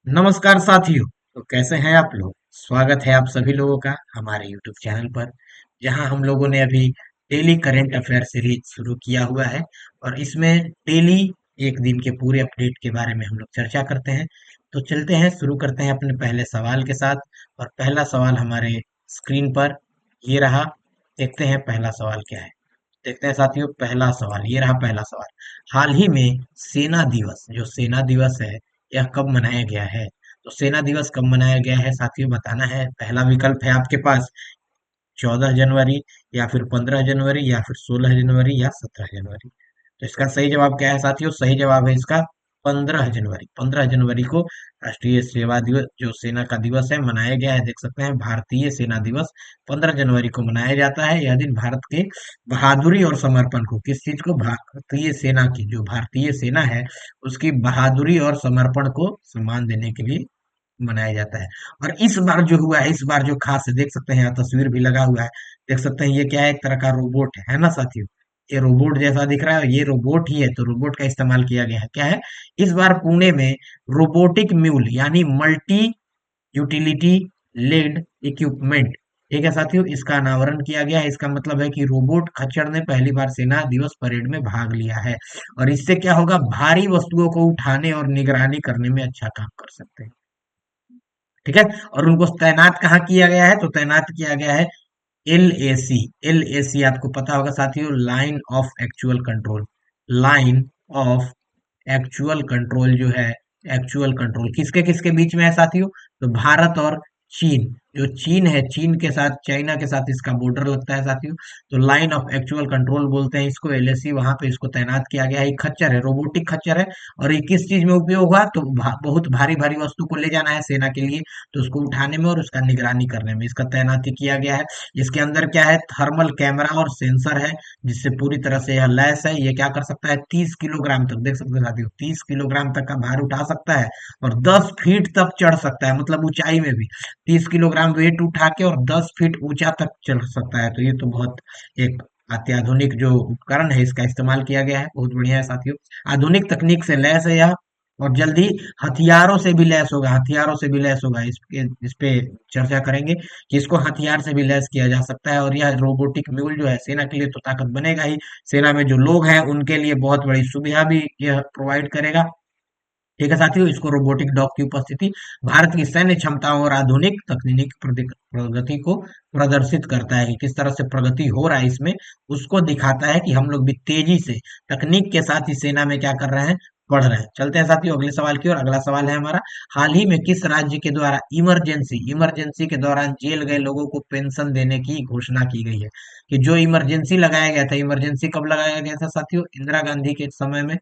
नमस्कार साथियों। तो कैसे हैं आप लोग? स्वागत है आप सभी लोगों का हमारे YouTube चैनल पर, जहां हम लोगों ने अभी डेली करंट अफेयर सीरीज शुरू किया हुआ है। और इसमें डेली एक दिन के पूरे अपडेट के बारे में हम लोग चर्चा करते हैं। तो चलते हैं, शुरू करते हैं अपने पहले सवाल के साथ। और पहला सवाल हमारे स्क्रीन पर ये रहा। देखते हैं पहला सवाल क्या है। देखते हैं साथियों, पहला सवाल ये रहा। पहला सवाल, हाल ही में सेना दिवस, जो सेना दिवस है, यह कब मनाया गया है? तो सेना दिवस कब मनाया गया है साथियों, बताना है। पहला विकल्प है आपके पास 14 जनवरी, या फिर 15 जनवरी, या फिर 16 जनवरी, या 17 जनवरी। तो इसका सही जवाब क्या है साथियों? सही जवाब है इसका 15 जनवरी। 15 जनवरी को राष्ट्रीय सेवा दिवस, जो सेना का दिवस है, मनाया गया है। देख सकते हैं, भारतीय सेना दिवस 15 जनवरी को मनाया जाता है। यह दिन भारत के बहादुरी और समर्पण को, किस चीज को? भारतीय सेना की, जो भारतीय सेना है उसकी बहादुरी और समर्पण को सम्मान देने के लिए मनाया जाता है। और इस बार जो हुआ है, इस बार जो खास है, देख सकते हैं यहाँ तस्वीर भी लगा हुआ है। देख सकते हैं ये क्या है? एक तरह का रोबोट है ना साथियों? ये रोबोट जैसा दिख रहा है, ये रोबोट ही है। तो रोबोट का इस्तेमाल किया गया है। क्या है? इस बार पुणे में रोबोटिक म्यूल, यानी मल्टी यूटिलिटी लेड इक्विपमेंट, ठीक है साथियों, इसका अनावरण किया गया है। इसका मतलब है कि रोबोट खच्चर ने पहली बार सेना दिवस परेड में भाग लिया है। और इससे क्या होगा? भारी वस्तुओं को उठाने और निगरानी करने में अच्छा काम कर सकते हैं। ठीक है। और उनको तैनात कहाँ किया गया है? तो तैनात किया गया है LAC। LAC आपको पता होगा साथियों, line of actual control. Line of actual control जो है, एक्चुअल कंट्रोल किसके किसके बीच में है साथियों? तो भारत और चीन, जो चीन है, चीन के साथ, चाइना के साथ इसका बॉर्डर लगता है साथियों। तो लाइन ऑफ एक्चुअल कंट्रोल बोलते हैं इसको, LAC। वहां पे इसको तैनात किया गया है। एक खच्चर है, रोबोटिक खच्चर है। और ये किस चीज में उपयोग हुआ? तो बहुत भारी भारी वस्तु को ले जाना है सेना के लिए, तो उसको उठाने में और उसका निगरानी करने में इसका तैनाती किया गया है। इसके अंदर क्या है? थर्मल कैमरा और सेंसर है, जिससे पूरी तरह से यह लैस है। ये क्या कर सकता है? 30 किलोग्राम तक, देख सकते हैं साथियों, 30 किलोग्राम तक का भार उठा सकता है। और 10 फीट तक चढ़ सकता है, मतलब ऊंचाई में भी 30 किलोग्राम वेट उठा के और 10 फीट ऊंचा तक चढ़ सकता है। तो ये तो बहुत एक अत्याधुनिक जो उपकरण है, इसका इस्तेमाल किया गया है। बहुत बढ़िया है साथियों। आधुनिक तकनीक से लैस है यह। और जल्दी हथियारों से भी लैस होगा, हथियारों से भी लैस होगा। इस पे चर्चा करेंगे कि इसको हथियार से भी लैस किया जा सकता है। और यह रोबोटिक म्यूल जो है, सेना के लिए तो ताकत बनेगा ही, सेना में जो लोग हैं उनके लिए बहुत बड़ी सुविधा भी यह प्रोवाइड करेगा। ठीक है साथियों, इसको रोबोटिक डॉग की उपस्थिति भारत की सैन्य क्षमताओं और आधुनिक तकनीकी प्रगति को प्रदर्शित करता है कि किस तरह से प्रगति हो रहा है इसमें, उसको दिखाता है कि हम लोग भी तेजी से तकनीक के साथ ही सेना में क्या कर रहे हैं? बढ़ रहे हैं। चलते हैं साथियों अगले सवाल की ओर। अगला सवाल है हमारा, हाल ही में किस राज्य के द्वारा इमरजेंसी इमरजेंसी के दौरान जेल गए लोगों को पेंशन देने की घोषणा की गई है? कि जो इमरजेंसी लगाया गया था, इमरजेंसी कब लगाया गया था साथियों? इंदिरा गांधी के समय में।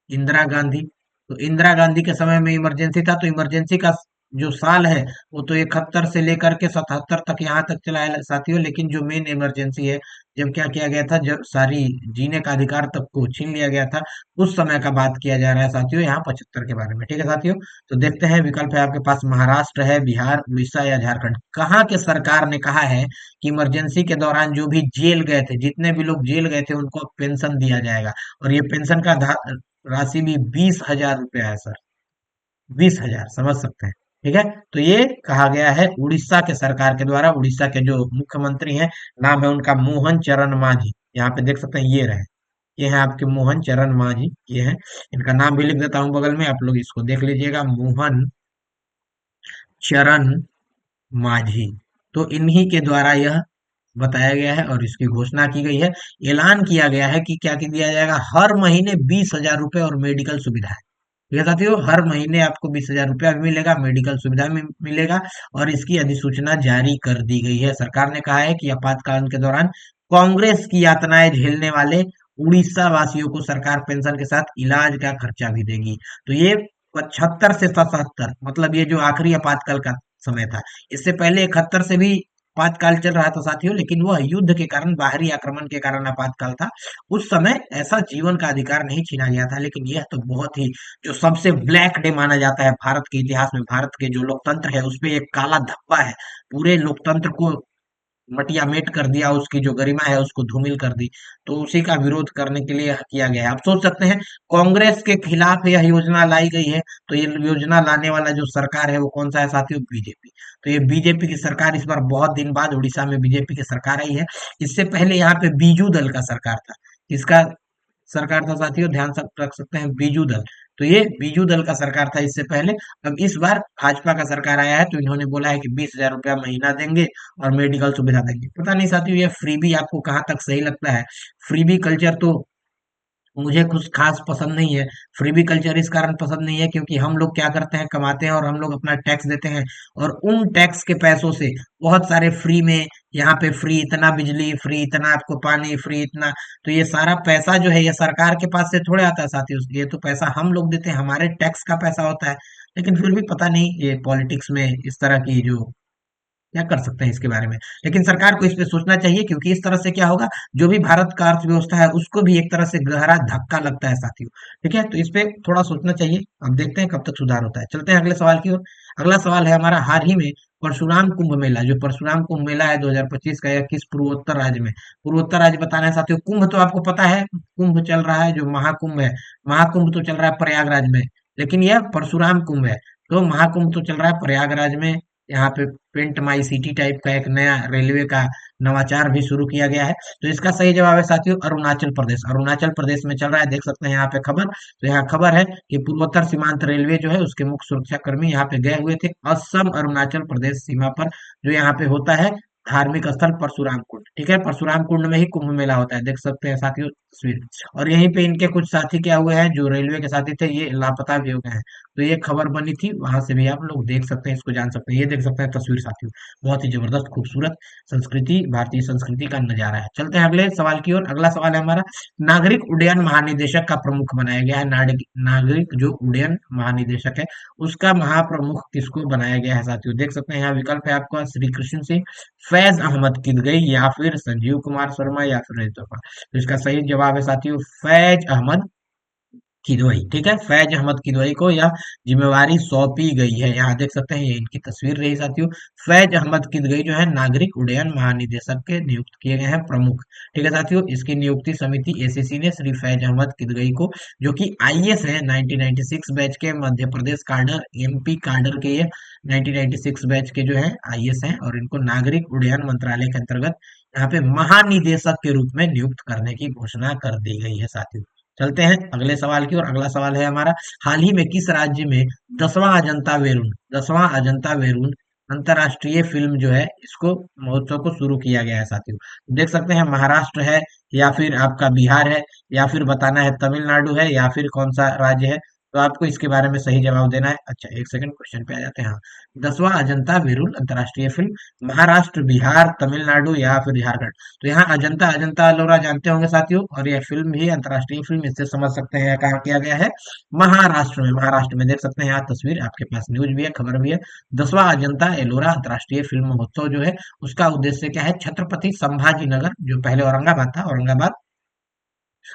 इंदिरा गांधी, तो इंदिरा गांधी के समय में इमरजेंसी था। तो इमरजेंसी का जो साल है वो तो 71 से लेकर के 77 तक यहाँ तक चला है साथियों। लेकिन जो मेन इमरजेंसी है, जब क्या किया गया था, जब सारी जीने का अधिकार तक को छीन लिया गया था, उस समय का बात किया जा रहा है साथियों, यहाँ 75 के बारे में। ठीक है साथियों। तो देखते हैं, विकल्प है आपके पास महाराष्ट्र है, बिहार, उड़ीसा, या झारखंड। कहाँ के सरकार ने कहा है कि इमरजेंसी के दौरान जो भी जेल गए थे, जितने भी लोग जेल गए थे, उनको पेंशन दिया जाएगा। और ये पेंशन का राशि भी 20,000 रुपया है सर। 20,000, समझ सकते हैं। ठीक है। तो ये कहा गया है उड़ीसा के सरकार के द्वारा। उड़ीसा के जो मुख्यमंत्री हैं, नाम है उनका मोहन चरण मांझी। यहाँ पे देख सकते हैं, ये रहे, ये है आपके मोहन चरण मांझी, ये है। इनका नाम भी लिख देता हूँ बगल में, आप लोग इसको देख लीजिएगा, मोहन चरण मांझी। तो इन्हीं के द्वारा यह बताया गया है और इसकी घोषणा की गई है। ऐलान किया गया है कि क्या दिया जाएगा? हर महीने 20,000 रुपए और मेडिकल सुविधा है। ठीक है साथियों, हर महीने आपको 20,000 रुपया भी मिलेगा, मेडिकल सुविधा भी मिलेगा। और इसकी अधिसूचना जारी कर दी गई है। सरकार ने कहा है कि आपातकाल के दौरान कांग्रेस की यातनाएं झेलने वाले उड़ीसा वासियों को सरकार पेंशन के साथ इलाज का खर्चा भी देगी। तो ये 75 से 77, मतलब ये जो आखिरी आपातकाल का समय था, इससे पहले 71 से भी आपातकाल चल रहा था साथियों, लेकिन वह युद्ध के कारण, बाहरी आक्रमण के कारण आपातकाल था। उस समय ऐसा जीवन का अधिकार नहीं छीना गया था। लेकिन यह तो बहुत ही, जो सबसे ब्लैक डे माना जाता है भारत के इतिहास में, भारत के जो लोकतंत्र है उसपे एक काला धब्बा है। पूरे लोकतंत्र को मटिया मेट कर दिया, उसकी जो गरिमा है उसको धूमिल कर दी। तो उसी का विरोध करने के लिए किया गया है। आप सोच सकते हैं, कांग्रेस के खिलाफ यह योजना लाई गई है, तो ये योजना लाने वाला जो सरकार है वो कौन सा है साथियों? बीजेपी। तो ये बीजेपी की सरकार इस बार बहुत दिन बाद उड़ीसा में बीजेपी की सरकार आई है। इससे पहले यहाँ पे बीजू दल का सरकार था। इसका सरकार था साथियों, ध्यान सब रख सकते हैं, बीजू दल। तो ये बीजू दल का सरकार था इससे पहले। अब इस बार भाजपा का सरकार आया है, तो इन्होंने बोला है कि 20,000 रुपया महीना देंगे और मेडिकल सुविधा देंगे। पता नहीं साथियों, ये फ्रीबी आपको कहाँ तक सही लगता है? फ्रीबी कल्चर तो मुझे कुछ खास पसंद नहीं है। फ्रीबी कल्चर इस कारण पसंद नहीं है क्योंकि हम लोग क्या करते हैं, कमाते हैं और हम लोग अपना टैक्स देते हैं, और उन टैक्स के पैसों से बहुत सारे फ्री में, यहाँ पे फ्री इतना बिजली, फ्री इतना आपको पानी, फ्री इतना, तो ये सारा पैसा जो है ये सरकार के पास से थोड़े आता है साथियों, ये तो पैसा हम लोग देते हैं, हमारे टैक्स का पैसा होता है। लेकिन फिर भी पता नहीं ये पॉलिटिक्स में इस तरह की जो, क्या कर सकते हैं इसके बारे में। लेकिन सरकार को इस पे सोचना चाहिए, क्योंकि इस तरह से क्या होगा, जो भी भारत का अर्थव्यवस्था है उसको भी एक तरह से गहरा धक्का लगता है साथियों। ठीक है, तो इस पे थोड़ा सोचना चाहिए। अब देखते हैं कब तक सुधार होता है। चलते हैं अगले सवाल की ओर। अगला सवाल है हमारा, हाल ही में परशुराम कुंभ मेला, जो परशुराम कुंभ मेला है 2025 का, यह किस पूर्वोत्तर राज्य में? पूर्वोत्तर राज्य बताना है साथियों। कुंभ तो आपको पता है, कुंभ चल रहा है जो महाकुंभ है, महाकुंभ तो चल रहा है प्रयागराज में, लेकिन यह परशुराम कुंभ है। तो महाकुंभ तो चल रहा है प्रयागराज में। यहाँ पे पेंट माई सिटी टाइप का एक नया रेलवे का नवाचार भी शुरू किया गया है। तो इसका सही जवाब है साथियों अरुणाचल प्रदेश। अरुणाचल प्रदेश में चल रहा है, देख सकते हैं यहाँ पे खबर। तो यहाँ खबर है कि पूर्वोत्तर सीमांत रेलवे जो है उसके मुख्य सुरक्षा कर्मी यहाँ पे गए हुए थे, असम अरुणाचल प्रदेश सीमा पर, जो यहाँ पे होता है धार्मिक स्थल परशुराम कुंड। ठीक है, परशुराम कुंड में ही कुंभ मेला होता है, देख सकते हैं साथियों तस्वीर। और यहीं पे इनके कुछ साथी क्या हुए हैं, जो रेलवे के साथी थे, ये लापता भी हो गए हैं। तो ये खबर बनी थी, वहां से भी आप लोग देख सकते हैं, इसको जान सकते हैं। ये देख सकते हैं तस्वीर साथियों, बहुत ही जबरदस्त खूबसूरत संस्कृति, भारतीय संस्कृति का नजारा है। चलते हैं अगले सवाल की ओर। अगला सवाल है हमारा, नागरिक उड्डयन महानिदेशक का प्रमुख बनाया गया है। नागरिक जो उड्डयन महानिदेशक है उसका महाप्रमुख किसको बनाया गया है साथियों? देख सकते हैं यहाँ विकल्प है आपका, श्री कृष्ण सिंह, फैज अहमद किदगई, या फिर संजीव कुमार शर्मा, या फिर रजत पाल। तो इसका सही जवाब है साथियों फैज अहमद किदवई। ठीक है, फैज अहमद किदवई को यह जिम्मेवारी सौंपी गई है। यहाँ देख सकते हैं, ये इनकी तस्वीर रही साथियों। फैज अहमद किदवई जो है नागरिक उड्डयन महानिदेशक के नियुक्त किए गए हैं प्रमुख। ठीक है साथियों, इसकी नियुक्ति समिति एसीसी ने श्री फैज अहमद किदवई को, जो कि आईएएस है 1996 बैच के, Madhya Pradesh cadre, MP cadre के, ये 1996 बैच के जो है आईएएस हैं, और इनको नागरिक उड्डयन मंत्रालय के अंतर्गत यहाँ पे महानिदेशक के रूप में नियुक्त करने की घोषणा कर दी गई है साथियों। चलते हैं अगले सवाल की ओर। अगला सवाल है हमारा, हाल ही में किस राज्य में 10वां अजंता वेरुन अंतरराष्ट्रीय फिल्म जो है इसको, महोत्सव को शुरू किया गया है साथियों? देख सकते हैं, महाराष्ट्र है, या फिर आपका बिहार है, या फिर बताना है तमिलनाडु है, या फिर कौन सा राज्य है? तो आपको इसके बारे में सही जवाब देना है। अच्छा, एक सेकंड, क्वेश्चन पे आ जाते हैं। हाँ, 10वां अजंता वेरुन अंतरराष्ट्रीय फिल्म, महाराष्ट्र, बिहार, तमिलनाडु, या फिर झारखंड? तो यहाँ अजंता अजंता अलोरा जानते होंगे साथियों, और यह फिल्म भी अंतर्राष्ट्रीय फिल्म, इससे समझ सकते हैं कहाँ किया गया है, महाराष्ट्र में। महाराष्ट्र में देख सकते हैं यहाँ तस्वीर, आपके पास न्यूज भी है, खबर भी है। 10वां अजंता एलोरा अंतर्राष्ट्रीय फिल्म महोत्सव जो है उसका उद्देश्य क्या है, छत्रपति संभाजी नगर, जो पहले औरंगाबाद था, औरंगाबाद,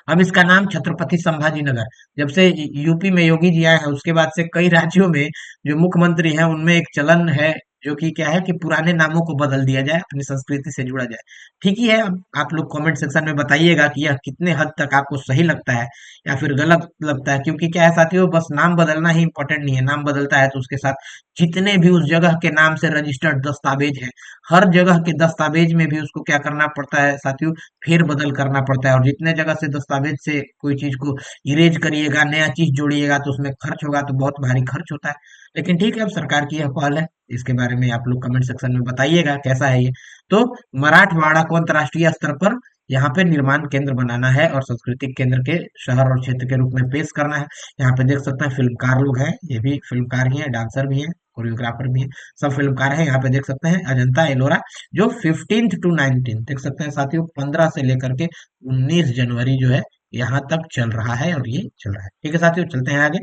अब इसका नाम छत्रपति संभाजी नगर। जब से यूपी में योगी जी आए हैं उसके बाद से कई राज्यों में जो मुख्यमंत्री हैं उनमें एक चलन है, जो कि क्या है कि पुराने नामों को बदल दिया जाए, अपनी संस्कृति से जुड़ा जाए। ठीक ही है, अब आप लोग कमेंट सेक्शन में बताइएगा कि यह कितने हद तक आपको सही लगता है या फिर गलत लगता है। क्योंकि क्या है साथियों, बस नाम बदलना ही इंपॉर्टेंट नहीं है, नाम बदलता है तो उसके साथ जितने भी उस जगह के नाम से रजिस्टर्ड दस्तावेज हैं, हर जगह के दस्तावेज में भी उसको क्या करना पड़ता है साथियों, फेर बदल करना पड़ता है। और जितने जगह से दस्तावेज से कोई चीज को इरेज करिएगा, नया चीज जोड़िएगा, तो उसमें खर्च होगा, तो बहुत भारी खर्च होता है। लेकिन ठीक है, अब सरकार की यह पहल है, इसके बारे में आप लोग कमेंट सेक्शन में बताइएगा कैसा है ये। तो मराठवाड़ा को अंतर्राष्ट्रीय स्तर पर यहाँ पे निर्माण केंद्र बनाना है और सांस्कृतिक केंद्र के शहर और क्षेत्र के रूप में पेश करना है। यहाँ पे देख सकते हैं फिल्मकार लोग हैं, ये भी फिल्मकार ही हैं, डांसर भी हैं, कोरियोग्राफर भी हैं, सब फिल्मकार हैं। यहाँ पे देख सकते हैं अजंता एलोरा, जो 15 to 19 देख सकते हैं साथियों, 15 से लेकर के 19 जनवरी जो है यहाँ तक चल रहा है, और ये चल रहा है। ठीक है साथियों, चलते हैं आगे।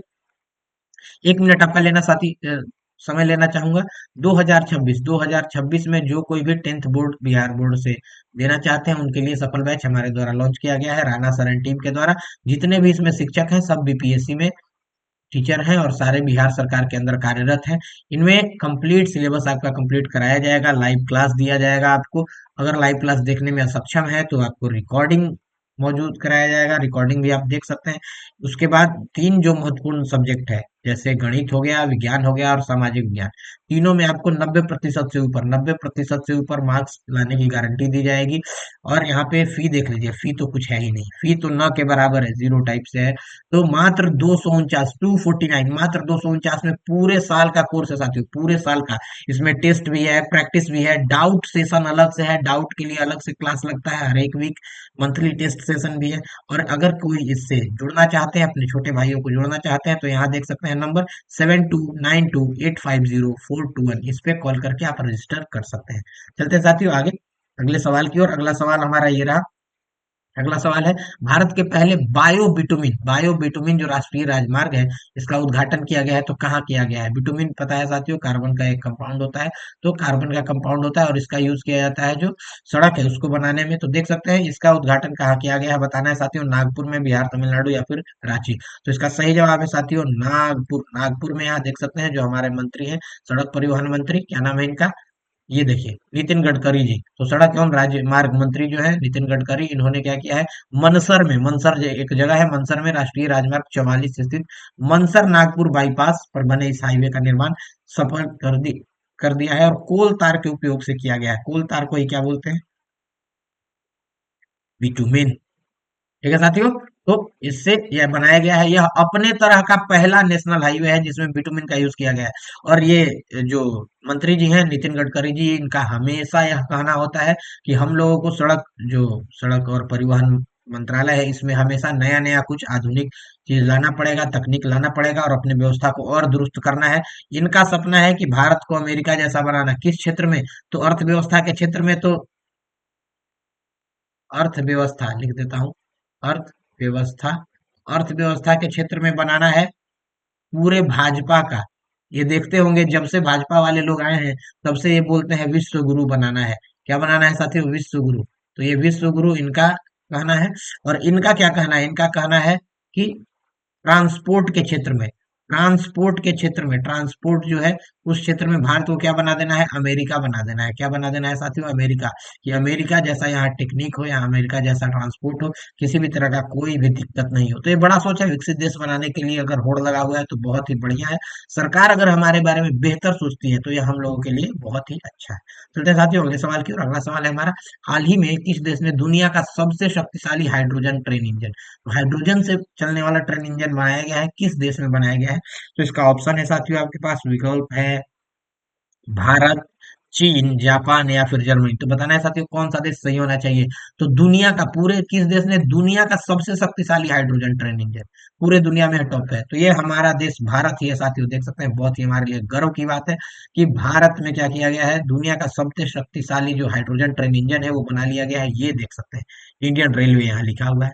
1 मिनट आपका लेना साथी, समय लेना चाहूंगा। 2026 में जो कोई भी 10th बोर्ड बिहार बोर्ड से देना चाहते हैं उनके लिए सफल बैच हमारे द्वारा लॉन्च किया गया है, राणा सर एंड टीम के द्वारा। जितने भी इसमें शिक्षक हैं सब बीपीएससी में टीचर हैं और सारे बिहार सरकार के अंदर कार्यरत हैं। इनमें कंप्लीट सिलेबस आपका कंप्लीट कराया जाएगा, लाइव क्लास दिया जाएगा आपको। अगर लाइव क्लास देखने में असक्षम है तो आपको रिकॉर्डिंग मौजूद कराया जाएगा, रिकॉर्डिंग भी आप देख सकते हैं। उसके बाद तीन जो महत्वपूर्ण सब्जेक्ट है, जैसे गणित हो गया, विज्ञान हो गया और सामाजिक विज्ञान, तीनों में आपको 90% से ऊपर मार्क्स लाने की गारंटी दी जाएगी। और यहाँ पे फी देख लीजिए, फी तो कुछ है ही नहीं, फी तो न के बराबर है, जीरो टाइप से है। तो मात्र 249, 249, मात्र 249 में पूरे साल का कोर्स है साथियों, पूरे साल का। इसमें टेस्ट भी है, प्रैक्टिस भी है, डाउट सेशन अलग से है, डाउट के लिए अलग से क्लास लगता है हर एक वीक, मंथली टेस्ट सेशन भी है। और अगर कोई इससे जुड़ना चाहते हैं, अपने छोटे भाइयों को जोड़ना चाहते हैं, तो यहाँ देख सकते हैं नंबर 7292850421, इस पे कॉल करके आप रजिस्टर कर सकते हैं। चलते हैं साथियों आगे अगले सवाल की ओर। अगला सवाल हमारा ये रहा। अगला सवाल है, भारत के पहले बायो बिटुमिन जो राष्ट्रीय राजमार्ग है, इसका उद्घाटन किया गया है तो कहाँ किया गया है? बिटुमिन पता है साथियों, कार्बन का एक कंपाउंड होता है। तो कार्बन का कंपाउंड होता है और इसका यूज किया जाता है जो सड़क है उसको बनाने में। तो देख सकते हैं इसका उद्घाटन कहाँ किया गया है, बताना है साथियों। नागपुर में, बिहार, तमिलनाडु या फिर रांची। तो इसका सही जवाब है साथियों नागपुर। नागपुर में यहाँ देख सकते हैं जो हमारे मंत्री हैं, सड़क परिवहन मंत्री, क्या नाम है इनका, ये देखिए नितिन गडकरी जी। तो सड़क एवं राज्य मार्ग मंत्री जो है नितिन गडकरी, इन्होंने क्या किया है, मनसर एक जगह है मनसर में, राष्ट्रीय राजमार्ग 44 स्थित मनसर नागपुर बाईपास पर बने इस हाईवे का निर्माण सफल कर दिया है। और कोल तार के उपयोग से किया गया है। कोल तार को ही क्या बोलते हैं? बिटुमेन। ठीक है साथियों। तो इससे यह बनाया गया है, यह अपने तरह का पहला नेशनल हाईवे है जिसमें बिटुमिन का यूज किया गया है। और ये जो मंत्री जी हैं नितिन गडकरी जी, इनका हमेशा यह कहना होता है कि हम लोगों को जो सड़क और परिवहन मंत्रालय है, इसमें हमेशा नया नया कुछ आधुनिक चीज लाना पड़ेगा, तकनीक लाना पड़ेगा और अपने व्यवस्था को और दुरुस्त करना है। इनका सपना है कि भारत को अमेरिका जैसा बनाना। किस क्षेत्र में? तो अर्थव्यवस्था के क्षेत्र में। तो अर्थव्यवस्था लिख देता हूँ, अर्थव्यवस्था, अर्थव्यवस्था के क्षेत्र में बनाना है पूरे भाजपा का। ये देखते होंगे जब से भाजपा वाले लोग आए हैं तब से ये बोलते हैं विश्व गुरु बनाना है। क्या बनाना है साथियों? विश्व गुरु। तो ये विश्व गुरु इनका कहना है। और इनका क्या कहना है? इनका कहना है कि ट्रांसपोर्ट के क्षेत्र में, ट्रांसपोर्ट जो है उस क्षेत्र में भारत को क्या बना देना है? अमेरिका बना देना है। क्या बना देना है साथियों? अमेरिका। कि अमेरिका जैसा यहाँ टेक्निक हो, या अमेरिका जैसा ट्रांसपोर्ट हो, किसी भी तरह का कोई भी दिक्कत नहीं हो। तो ये बड़ा सोच है, विकसित देश बनाने के लिए अगर होड़ लगा हुआ है तो बहुत ही बढ़िया है। सरकार अगर हमारे बारे में बेहतर सोचती है तो ये हम लोगों के लिए बहुत ही अच्छा है। चलते हैं साथियों अगले सवाल की ओर। अगला सवाल है हमारा, हाल ही में किस देश ने दुनिया का सबसे शक्तिशाली हाइड्रोजन ट्रेन इंजन, हाइड्रोजन से चलने वाला ट्रेन इंजन बनाया गया है, किस देश में बनाया गया है? तो इसका ऑप्शन है साथियों आपके पास, विकल्प है भारत, चीन, जापान या फिर जर्मनी। तो बताना है साथियों कौन सा देश सही होना चाहिए। तो दुनिया का, पूरे किस देश ने दुनिया का सबसे शक्तिशाली हाइड्रोजन ट्रेन इंजन पूरे दुनिया में टॉप है? तो ये हमारा देश भारत ही है साथियों। देख सकते हैं बहुत ही हमारे लिए गर्व की बात है कि भारत में क्या किया गया है, दुनिया का सबसे शक्तिशाली जो हाइड्रोजन ट्रेन इंजन है वो बना लिया गया है। ये देख सकते हैं इंडियन रेलवे यहाँ लिखा हुआ है,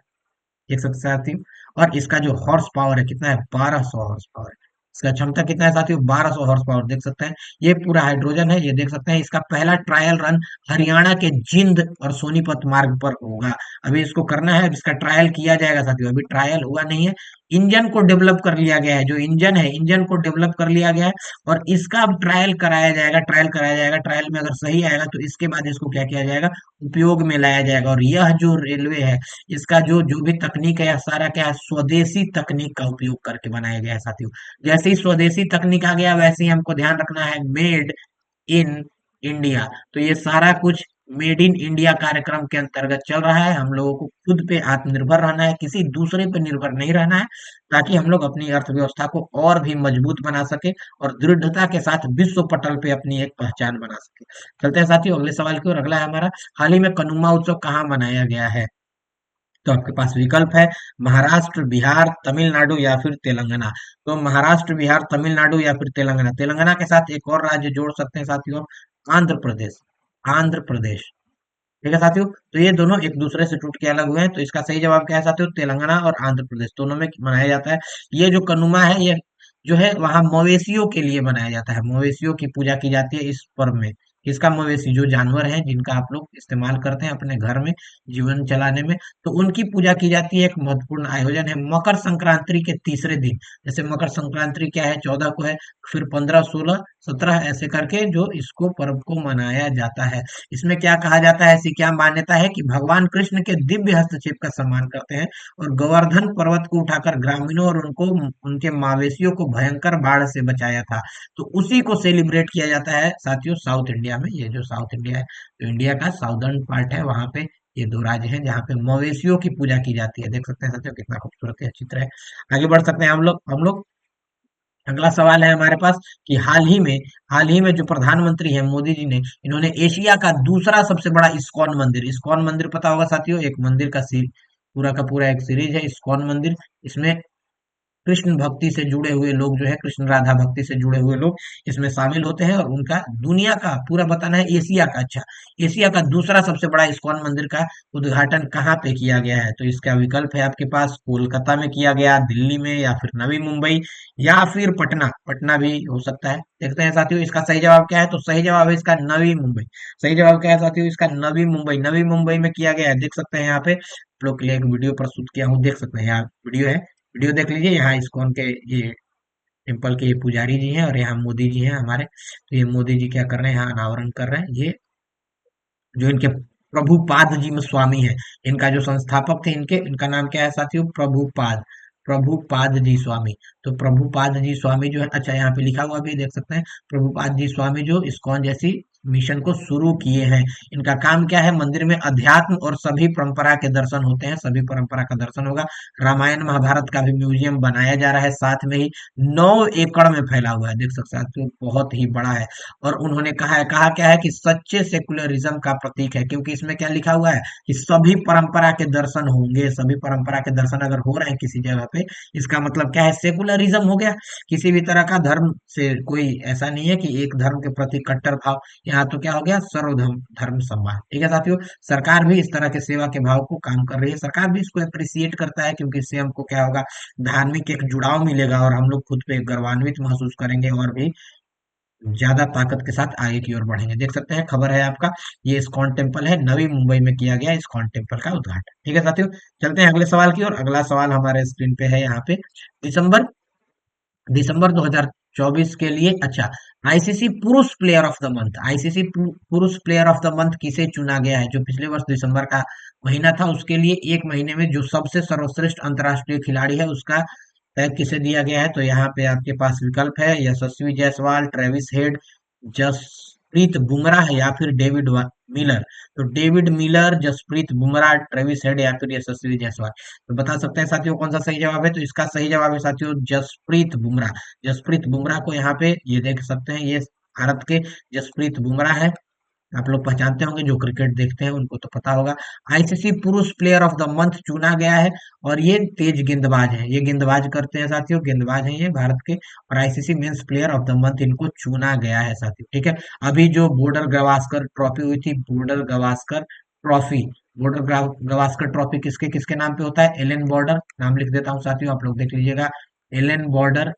देख सकते हैं साथियों। और इसका जो हॉर्स पावर है कितना है? 1200 हॉर्स पावर। इसका क्षमता कितना है साथियों? 1200 हॉर्स पावर। देख सकते हैं ये पूरा हाइड्रोजन है। ये देख सकते हैं इसका पहला ट्रायल रन हरियाणा के जिंद और सोनीपत मार्ग पर होगा। अभी इसको करना है, इसका ट्रायल किया जाएगा साथियों, अभी ट्रायल हुआ नहीं है। इंजन को डेवलप कर लिया गया है, जो इंजन है इंजन को डेवलप कर लिया गया है। और इसका अब ट्रायल कराया जाएगा, ट्रायल में अगर सही आएगा तो इसके बाद इसको क्या किया जाएगा, उपयोग में लाया जाएगा। और यह जो रेलवे है, इसका जो जो भी तकनीक है, यह सारा क्या है, स्वदेशी तकनीक का उपयोग करके बनाया गया है साथियों। जैसे ही स्वदेशी तकनीक आ गया वैसे ही हमको ध्यान रखना है मेड इन इंडिया। तो ये सारा कुछ मेड इन इंडिया कार्यक्रम के अंतर्गत चल रहा है। हम लोगों को खुद पे आत्मनिर्भर रहना है, किसी दूसरे पे निर्भर नहीं रहना है, ताकि हम लोग अपनी अर्थव्यवस्था को और भी मजबूत बना सके और दृढ़ता के साथ विश्व पटल पे अपनी एक पहचान बना सके। चलते हैं साथियों अगले सवाल की ओर। अगला है हमारा, हाल ही में कनुमा उत्सव कहाँ मनाया गया है? तो आपके पास विकल्प है महाराष्ट्र, बिहार, तमिलनाडु या फिर तेलंगाना। तो महाराष्ट्र, बिहार, तमिलनाडु या फिर तेलंगाना। तेलंगाना के साथ एक और राज्य जोड़ सकते हैं साथियों, आंध्र प्रदेश। आंध्र प्रदेश। ठीक है साथियों। तो ये दोनों एक दूसरे से टूट के अलग हुए हैं। तो इसका सही जवाब क्या है साथियों? तेलंगाना और आंध्र प्रदेश दोनों में मनाया जाता है। ये जो कनुमा है, ये जो है वहाँ मवेशियों के लिए मनाया जाता है, मवेशियों की पूजा की जाती है इस पर्व में। किसका? मवेशी, जो जानवर हैं जिनका आप लोग इस्तेमाल करते हैं अपने घर में जीवन चलाने में, तो उनकी पूजा की जाती है। एक महत्वपूर्ण आयोजन है मकर संक्रांति के तीसरे दिन। जैसे मकर संक्रांति क्या है, 14 को है, फिर 15, 16, 17 ऐसे करके जो इसको पर्व को मनाया जाता है। इसमें क्या कहा जाता है, ऐसी क्या मान्यता है कि भगवान कृष्ण के दिव्य हस्तक्षेप का सम्मान करते हैं और गोवर्धन पर्वत को उठाकर ग्रामीणों और उनको उनके मवेशियों को भयंकर बाढ़ से बचाया था। तो उसी को सेलिब्रेट किया जाता है साथियों साउथ इंडिया में। ये जो साउथ इंडिया है, तो इंडिया का साउदर्न पार्ट है, वहां पे ये दो राज्य हैं जहाँ पे मवेशियों की पूजा की जाती है। देख सकते हैं साथियों कितना खूबसूरत है, चित्र है। आगे बढ़ सकते हैं हम लोग। अगला सवाल है हमारे पास कि हाल ही में जो प्रधानमंत्री हैं मोदी जी ने, इन्होंने एशिया का दूसरा सबसे बड़ा इस्कॉन मंदिर पता होगा साथियों, एक मंदिर का पूरा का पूरा एक सीरीज है इस्कॉन मंदिर। इसमें कृष्ण भक्ति से जुड़े हुए लोग जो है, कृष्ण राधा भक्ति से जुड़े हुए लोग इसमें शामिल होते हैं, और उनका दुनिया का पूरा बताना है, एशिया का, अच्छा, एशिया का दूसरा सबसे बड़ा इस्कॉन मंदिर का उद्घाटन कहाँ पे किया गया है? तो इसका विकल्प है आपके पास, कोलकाता में किया गया, दिल्ली में, या फिर नवी मुंबई, या फिर पटना। पटना भी हो सकता है। देखते हैं साथियों इसका सही जवाब क्या है। तो सही जवाब है इसका नवी मुंबई। सही जवाब क्या है साथियों? इसका नवी मुंबई, नवी मुंबई में किया गया है। देख सकते हैं यहाँ पे आप लोग के लिए एक वीडियो प्रस्तुत किया हूँ, देख सकते हैं यहाँ वीडियो है। वीडियो देख लीजिए, यहाँ इस्कॉन के ये टेम्पल के ये पुजारी जी हैं, और यहाँ मोदी जी हैं हमारे। तो ये मोदी जी क्या कर रहे हैं, यहाँ अनावरण कर रहे हैं। ये जो इनके प्रभुपाद जी में स्वामी है, इनका जो संस्थापक थे, इनका नाम क्या है साथियों? प्रभुपाद। प्रभुपाद जी स्वामी। तो प्रभुपाद जी स्वामी जो है, अच्छा यहाँ पे लिखा हुआ भी देख सकते हैं, प्रभुपाद जी स्वामी जो इस्कॉन जैसी मिशन को शुरू किए हैं। इनका काम क्या है? मंदिर में अध्यात्म और सभी परंपरा के दर्शन होते हैं, सभी परंपरा का दर्शन होगा। रामायण महाभारत का भी म्यूजियम बनाया जा रहा है, साथ में ही 9 एकड़ में फैला हुआ है। देख सकते हैं साथियों, बहुत ही बड़ा है। और उन्होंने कहा क्या है कि सच्चे सेकुलरिज्म का प्रतीक है, क्योंकि इसमें क्या लिखा हुआ है कि सभी परंपरा के दर्शन होंगे। सभी परंपरा के दर्शन अगर हो रहे हैं किसी जगह पे, इसका मतलब क्या है? सेकुलरिज्म हो गया। किसी भी तरह का धर्म से कोई ऐसा नहीं है कि एक धर्म के प्रति कट्टर भाव, यहाँ तो क्या हो गया? सर्वधर्म धर्म सम्मान। ठीक है साथियों, सरकार भी इस तरह के सेवा के भाव को काम कर रही है, सरकार भी इसको अप्रिसिएट करता है, क्योंकि इससे हमको क्या होगा? धार्मिक एक जुड़ाव मिलेगा, और हम लोग खुद पे गौरवान्वित महसूस करेंगे, और भी ज्यादा ताकत के साथ आगे की ओर बढ़ेंगे। देख सकते हैं खबर है आपका, ये इस्कॉन टेम्पल है, नवी मुंबई में किया गया इस्कॉन टेम्पल का उद्घाटन। ठीक है साथियों, चलते हैं अगले सवाल की ओर। अगला सवाल हमारे स्क्रीन पे है यहाँ पे। दिसंबर दिसंबर 2024 के लिए, अच्छा, आईसीसी पुरुष player of the month, ICC पुरुष प्लेयर ऑफ द मंथ किसे चुना गया है? जो पिछले वर्ष दिसंबर का महीना था, उसके लिए एक महीने में जो सबसे सर्वश्रेष्ठ अंतर्राष्ट्रीय खिलाड़ी है, उसका टैग किसे दिया गया है? तो यहाँ पे आपके पास विकल्प है, यशस्वी जायसवाल, ट्रेविस हेड, जसप्रीत बुमराह, या फिर मिलर। तो David Miller, Jasprit Bumrah, Travis Head, या फिर यशस्वी जायसवाल। तो बता सकते हैं साथियों कौन सा सही जवाब है? तो इसका सही जवाब है साथियों जसप्रीत बुमराह। जसप्रीत बुमराह को यहाँ पे ये देख सकते हैं, ये भारत के जसप्रीत बुमराह है। आप लोग पहचानते होंगे, जो क्रिकेट देखते हैं उनको तो पता होगा। आईसीसी पुरुष प्लेयर ऑफ द मंथ चुना गया है, और ये तेज गेंदबाज है, ये गेंदबाज करते हैं साथियों, गेंदबाज हैं ये भारत के। और ICC men's player of the month इनको चुना गया है साथियों। ठीक है, अभी जो बॉर्डर गवास्कर ट्रॉफी हुई थी, ट्रॉफी गवास्कर ट्रॉफी किसके किसके नाम पे होता है? एलन बॉर्डर, नाम लिख देता हूँ साथियों, आप लोग देख लीजिएगा, एलन बॉर्डर।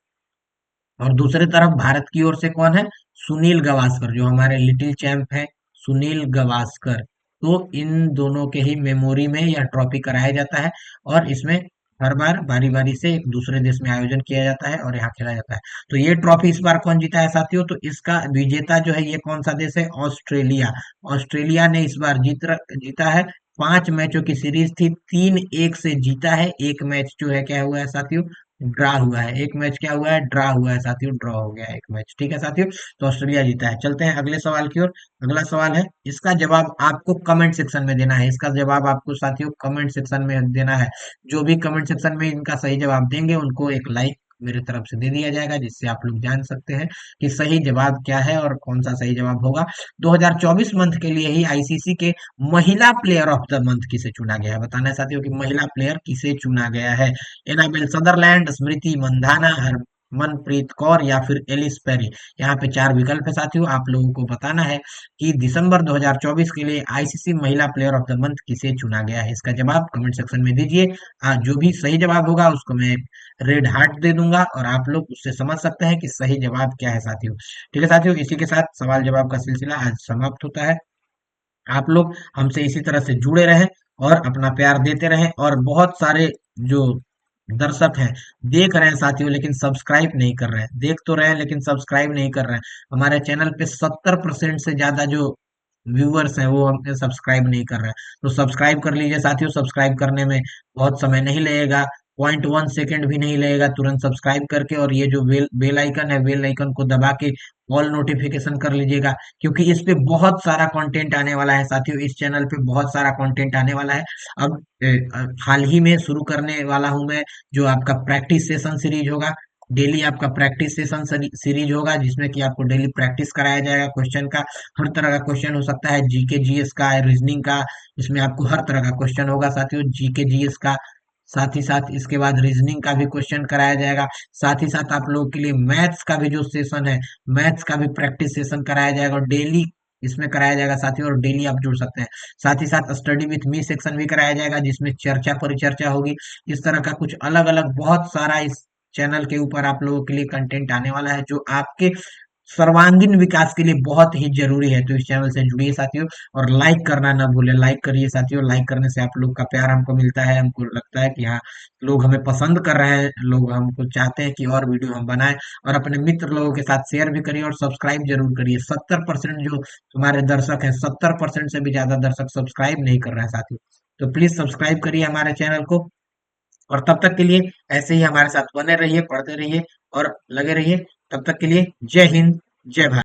और दूसरी तरफ भारत की ओर से कौन है? सुनील गावस्कर, जो हमारे लिटिल चैंप है, सुनील गावस्कर। तो इन दोनों के ही मेमोरी में यह ट्रॉफी कराया जाता है, और इसमें हर बार बारी बारी से एक दूसरे देश में आयोजन किया जाता है और यहाँ खेला जाता है। तो ये ट्रॉफी इस बार कौन जीता है साथियों? तो इसका विजेता जो है, ये कौन सा देश है? ऑस्ट्रेलिया। ऑस्ट्रेलिया ने इस बार जीता है। 5 मैचों की सीरीज थी, 3-1 से जीता है। एक मैच जो है क्या हुआ है साथियों? ड्रा हुआ है। एक मैच क्या हुआ है? ड्रा हुआ है साथियों, ड्रॉ हो गया है एक मैच। ठीक है साथियों, तो ऑस्ट्रेलिया जीता है। चलते हैं अगले सवाल की ओर। अगला सवाल है, इसका जवाब आपको कमेंट सेक्शन में देना है। इसका जवाब आपको साथियों कमेंट सेक्शन में देना है। जो भी कमेंट सेक्शन में इनका सही जवाब देंगे, उनको एक लाइक मेरे तरफ से दे दिया जाएगा, जिससे आप लोग जान सकते हैं कि सही जवाब क्या है और कौन सा सही जवाब होगा। 2024 मंथ के लिए ही आईसीसी के महिला प्लेयर ऑफ द मंथ किसे चुना गया है? बताना है साथियों कि महिला प्लेयर किसे चुना गया है। एनाबेल सदरलैंड, स्मृति मंधाना, मनप्रीत कौर या फिर एलिस पेरी। यहाँ पे चार विकल्प है साथियों, आप लोगों को बताना है कि दिसंबर 2024 के लिए आईसीसी महिला प्लेयर ऑफ द मंथ किसे चुना गया है। इसका जवाब कमेंट सेक्शन में दीजिए। जो भी सही जवाब होगा उसको मैं रेड हार्ट दे दूंगा और आप लोग उससे समझ सकते हैं कि सही जवाब क्या है साथियों। ठीक है साथियों, इसी के साथ सवाल जवाब का सिलसिला आज समाप्त होता है। आप लोग हमसे इसी तरह से जुड़े रहें और अपना प्यार देते रहें। और बहुत सारे जो दर्शक हैं देख रहे हैं साथियों लेकिन सब्सक्राइब नहीं कर रहे हैं, देख तो रहे हैं लेकिन सब्सक्राइब नहीं कर रहे हैं। हमारे चैनल पे 70% से ज्यादा जो व्यूअर्स हैं वो हमसे सब्सक्राइब नहीं कर रहे हैं। तो सब्सक्राइब कर लीजिए साथियों, सब्सक्राइब करने में बहुत समय नहीं लगेगा, 0.1 सेकेंड भी नहीं लगेगा, तुरंत सब्सक्राइब करके और ये जो बेल बेल आइकन है, बेल आइकन को दबा के ऑल नोटिफिकेशन कर लीजिएगा। क्योंकि इस पे बहुत सारा कंटेंट आने वाला है साथियों, इस चैनल पे बहुत सारा कंटेंट आने वाला है। अब हाल ही में शुरू करने वाला हूं मैं जो आपका प्रैक्टिस सेशन सीरीज होगा। डेली आपका प्रैक्टिस सेशन सीरीज होगा जिसमें कि आपको डेली प्रैक्टिस कराया जाएगा क्वेश्चन का। हर तरह का क्वेश्चन हो सकता है, जीके जीएस का, रीजनिंग का, इसमें आपको हर तरह का क्वेश्चन होगा साथियों, जीके जीएस का। साथ ही साथ इसके बाद रीजनिंग का भी क्वेश्चन कराया जाएगा। साथ ही साथ आप लोगों के लिए मैथ्स का भी जो सेशन है, मैथ्स का भी प्रैक्टिस सेशन कराया जाएगा और डेली इसमें कराया जाएगा साथियों, और डेली आप जुड़ सकते हैं। साथ ही साथ स्टडी विथ मी सेक्शन भी कराया जाएगा जिसमें चर्चा परिचर्चा होगी। इस तरह का कुछ अलग अलग बहुत सारा इस चैनल के ऊपर आप लोगों के लिए कंटेंट आने वाला है जो आपके सर्वांगीण विकास के लिए बहुत ही जरूरी है। तो इस चैनल से जुड़िए साथियों और लाइक करना ना भूलें, लाइक करिए साथियों। लाइक करने से आप लोग का प्यार हमको मिलता है, हमको लगता है कि हाँ, लोग हमें पसंद कर रहे हैं, लोग हमको चाहते हैं कि और वीडियो हम बनाएं। और अपने मित्र लोगों के साथ शेयर भी करिए और सब्सक्राइब जरूर करिए। 70% जो हमारे दर्शक हैं, 70% से भी ज्यादा दर्शक सब्सक्राइब नहीं कर रहे हैं साथियों। तो प्लीज सब्सक्राइब करिए हमारे चैनल को। और तब तक के लिए ऐसे ही हमारे साथ बने रहिए, पढ़ते रहिए और लगे रहिए। तब तक के लिए जय हिंद, जय भारत।